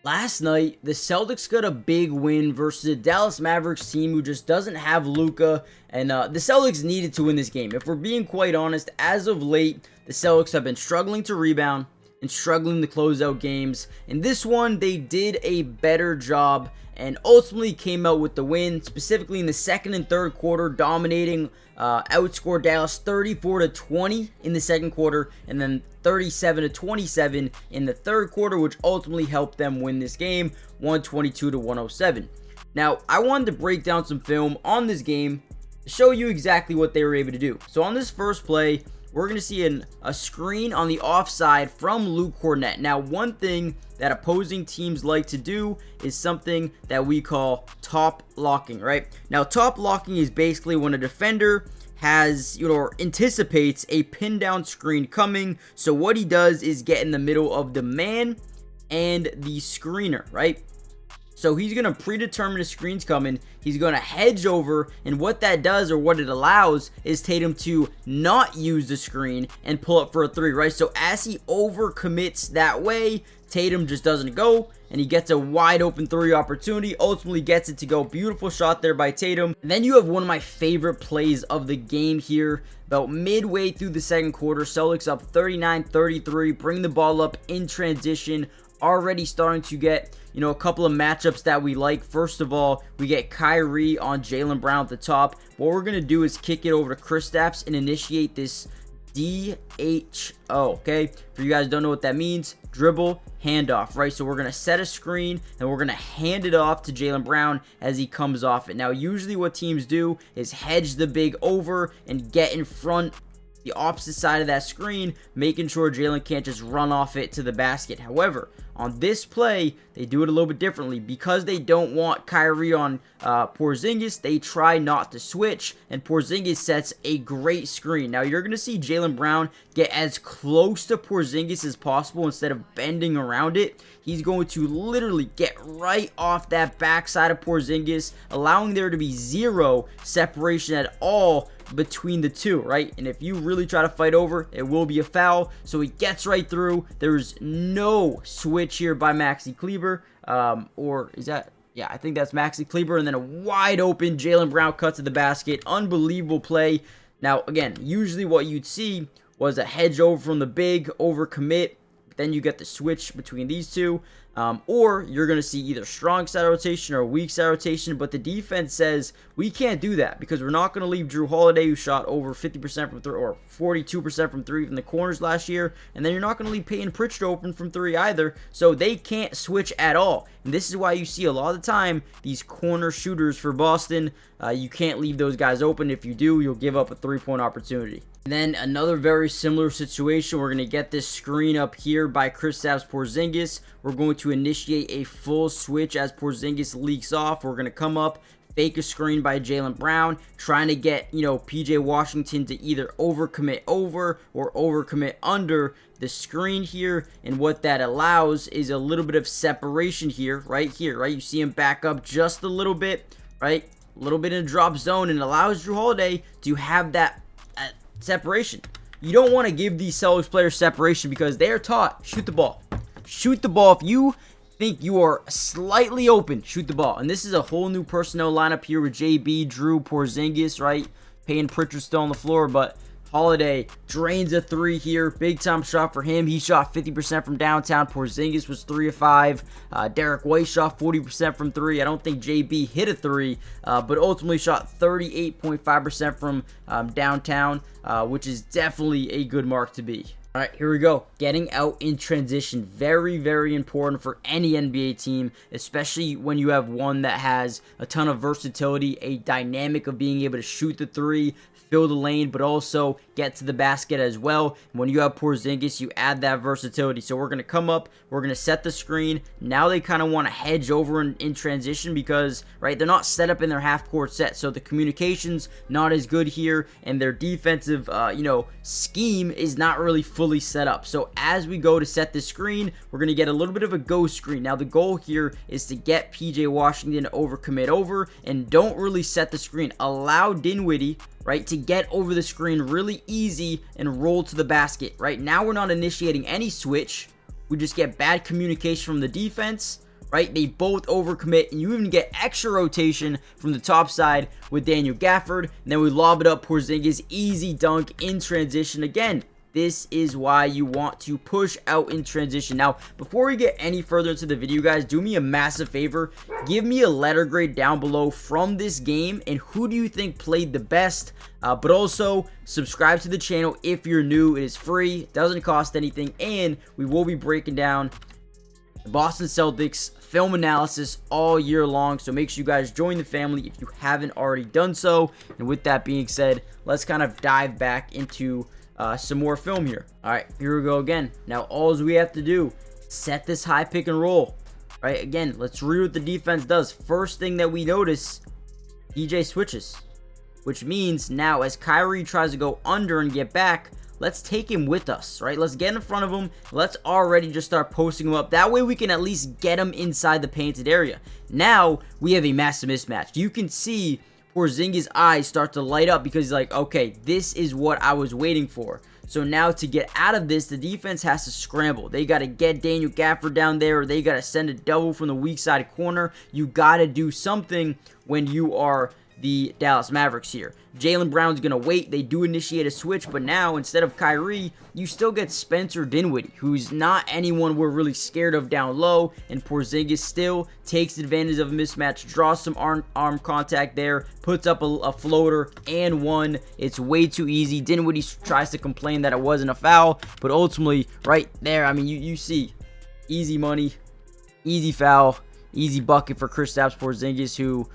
Last night, the Celtics got a big win versus the Dallas Mavericks team who just doesn't have Luka, and the Celtics needed to win this game. If we're being quite honest, as of late, the Celtics have been struggling to rebound and struggling to close out games. In this one, they did a better job and ultimately came out with the win, specifically in the second and third quarter, dominating, outscored Dallas 34-20 in the second quarter, and then 37-27 in the third quarter, which ultimately helped them win this game, 122-107. Now, I wanted to break down some film on this game to show you exactly what they were able to do. So on this first play, we're going to see a screen on the offside from Luke Cornett. Now, one thing that opposing teams like to do is something that we call top locking, right? Now, top locking is basically when a defender has, or anticipates a pin down screen coming. So what he does is get in the middle of the man and the screener, right? So he's going to predetermine the screen's coming. He's going to hedge over. And what that does, or what it allows, is Tatum to not use the screen and pull up for a three, right? So as he overcommits that way, Tatum just doesn't go. And he gets a wide open three opportunity. Ultimately gets it to go. Beautiful shot there by Tatum. And then you have one of my favorite plays of the game here. About midway through the second quarter, Celtics up 39-33. Bring the ball up in transition. Already starting to get, a couple of matchups that we like. First of all, we get Kyrie on Jaylen Brown at the top. What we're going to do is kick it over to Kristaps and initiate this DHO, okay? For you guys who don't know what that means, dribble, handoff, right? So we're going to set a screen and we're going to hand it off to Jaylen Brown as he comes off it. Now, usually what teams do is hedge the big over and get in front the opposite side of that screen, making sure Jaylen can't just run off it to the basket. However, on this play, they do it a little bit differently. Because they don't want Kyrie on Porzingis, they try not to switch, and Porzingis sets a great screen. Now, you're going to see Jaylen Brown get as close to Porzingis as possible instead of bending around it. He's going to literally get right off that backside of Porzingis, allowing there to be zero separation at all between the two, right? And if you really try to fight over, it will be a foul. So he gets right through. There's no switch here by Maxi Kleber. Or is that... Yeah, I think that's Maxi Kleber. And then a wide open Jaylen Brown cut to the basket. Unbelievable play. Now, again, usually what you'd see was a hedge over from the big, overcommit. Then you get the switch between these two. Or you're going to see either strong side rotation or weak side rotation. But the defense says we can't do that because we're not going to leave Drew Holiday, who shot over 50% from three or 42% from three from the corners last year. And then you're not going to leave Peyton Pritchard open from three either. So they can't switch at all. And this is why you see a lot of the time these corner shooters for Boston, you can't leave those guys open. If you do, you'll give up a three-point opportunity. And then another very similar situation. We're going to get this screen up here by Kristaps Porzingis. We're going to initiate a full switch as Porzingis leaks off. We're going to come up, fake a screen by Jaylen Brown, trying to get, PJ Washington to either overcommit over or overcommit under the screen here. And what that allows is a little bit of separation here, right? You see him back up just a little bit, right? A little bit in a drop zone, and allows Drew Holiday to have that separation. You don't want to give these Celtics players separation because they are taught, shoot the ball. Shoot the ball. If you think you are slightly open, shoot the ball. And this is a whole new personnel lineup here with JB, Drew, Porzingis, right? Peyton Pritchard still on the floor, but Holiday drains a three here. Big time shot for him. He shot 50% from downtown. Porzingis was 3 of 5. Derek White shot 40% from three. I don't think JB hit a three, but ultimately shot 38.5% from downtown, which is definitely a good mark to be. All right, here we go. Getting out in transition. Very, very important for any NBA team, especially when you have one that has a ton of versatility, a dynamic of being able to shoot the three, fill the lane, but also get to the basket as well. When you have Porzingis, you add that versatility. So we're going to come up, we're going to set the screen. Now they kind of want to hedge over in transition because, right, they're not set up in their half-court set. So the communication's not as good here, and their defensive, scheme is not really fully set up. So as we go to set the screen, we're going to get a little bit of a ghost screen. Now the goal here is to get PJ Washington to overcommit over, and don't really set the screen. Allow Dinwiddie, right, to get over the screen really easy and roll to the basket, right? Now we're not initiating any switch. we just get bad communication from the defense, right? They both overcommit, and you even get extra rotation from the top side with Daniel Gafford, and then we lob it up Porzingis, easy dunk in transition. Again, this is why you want to push out in transition. Now, before we get any further into the video, guys, do me a massive favor. Give me a letter grade down below from this game, and who do you think played the best? But also, subscribe to the channel if you're new. It is free, doesn't cost anything, and we will be breaking down the Boston Celtics film analysis all year long. So make sure you guys join the family if you haven't already done so. And with that being said, let's kind of dive back into some more film here. All right, here we go again. Now, all we have to do, set this high pick and roll. Right, again, let's read what the defense does. First thing that we notice, DJ switches, which means now as Kyrie tries to go under and get back, let's take him with us, right? Let's get in front of him. Let's already just start posting him up. That way we can at least get him inside the painted area. Now we have a massive mismatch. You can see Porzingis' eyes start to light up because he's like, okay, this is what I was waiting for. So now to get out of this, the defense has to scramble. They got to get Daniel Gafford down there, or they got to send a double from the weak side corner. You got to do something when you are the Dallas Mavericks here. Jaylen Brown's going to wait. They do initiate a switch, but now instead of Kyrie, you still get Spencer Dinwiddie, who's not anyone we're really scared of down low, and Porzingis still takes advantage of a mismatch, draws some arm contact there, puts up a floater, and one. It's way too easy. Dinwiddie tries to complain that it wasn't a foul, but ultimately, right there, I mean, you see, easy money, easy foul, easy bucket for Kristaps Porzingis, who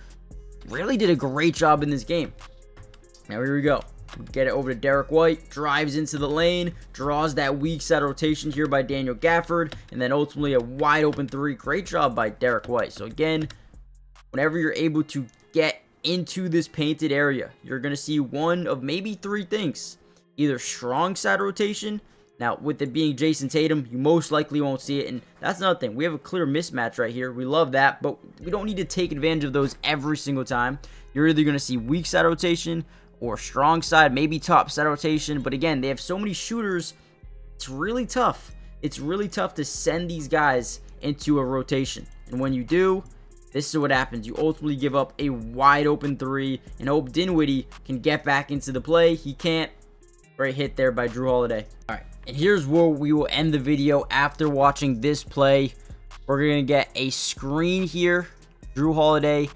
really did a great job in this game. Now here we go. Get it over to Derek White. Drives into the lane. Draws that weak side rotation here by Daniel Gafford. And then ultimately a wide open three. Great job by Derek White. So again, whenever you're able to get into this painted area, you're going to see one of maybe three things. Either strong side rotation. Now, with it being Jason Tatum, you most likely won't see it, and that's another thing. We have a clear mismatch right here. We love that, but we don't need to take advantage of those every single time. You're either going to see weak side rotation or strong side, maybe top side rotation, but again, they have so many shooters, it's really tough. It's really tough to send these guys into a rotation, and when you do, this is what happens. You ultimately give up a wide open three and hope Dinwiddie can get back into the play. He can't. Great hit there by Jrue Holiday. All right. And here's where we will end the video after watching this play. We're going to get a screen here. Jrue Holiday.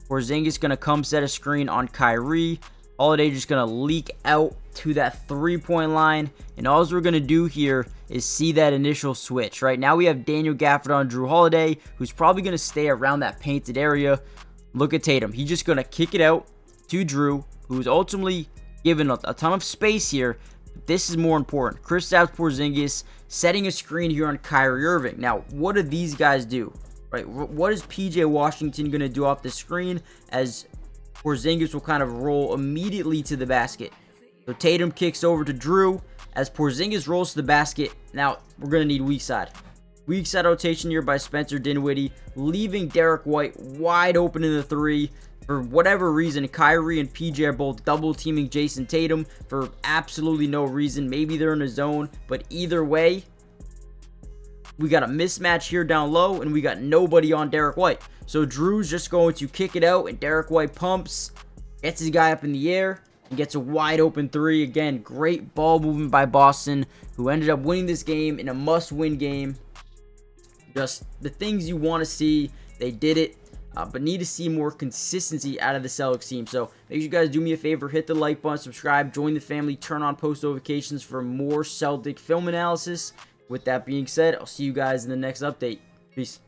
Porzingis going to come set a screen on Kyrie. Holiday just going to leak out to that three-point line. And all we're going to do here is see that initial switch. Right now we have Daniel Gafford on Jrue Holiday, who's probably going to stay around that painted area. Look at Tatum. He's just going to kick it out to Jrue, who's ultimately given a ton of space here. This is more important. Kristaps Porzingis setting a screen here on Kyrie Irving. Now, what do these guys do? Right? What is PJ Washington going to do off the screen as Porzingis will kind of roll immediately to the basket? So Tatum kicks over to Jrue as Porzingis rolls to the basket. Now, we're going to need weak side. Weak side rotation here by Spencer Dinwiddie, leaving Derek White wide open in the three. For whatever reason, Kyrie and PJ are both double teaming Jason Tatum for absolutely no reason. Maybe they're in a zone, but either way, we got a mismatch here down low, and we got nobody on Derek White. So Jrue's just going to kick it out, and Derek White pumps, gets his guy up in the air, and gets a wide open three. Again, great ball movement by Boston, who ended up winning this game in a must-win game. Just the things you want to see, they did it. But need to see more consistency out of the Celtics team. So make sure you guys do me a favor, hit the like button, subscribe, join the family, turn on post notifications for more Celtic film analysis. With that being said, I'll see you guys in the next update. Peace.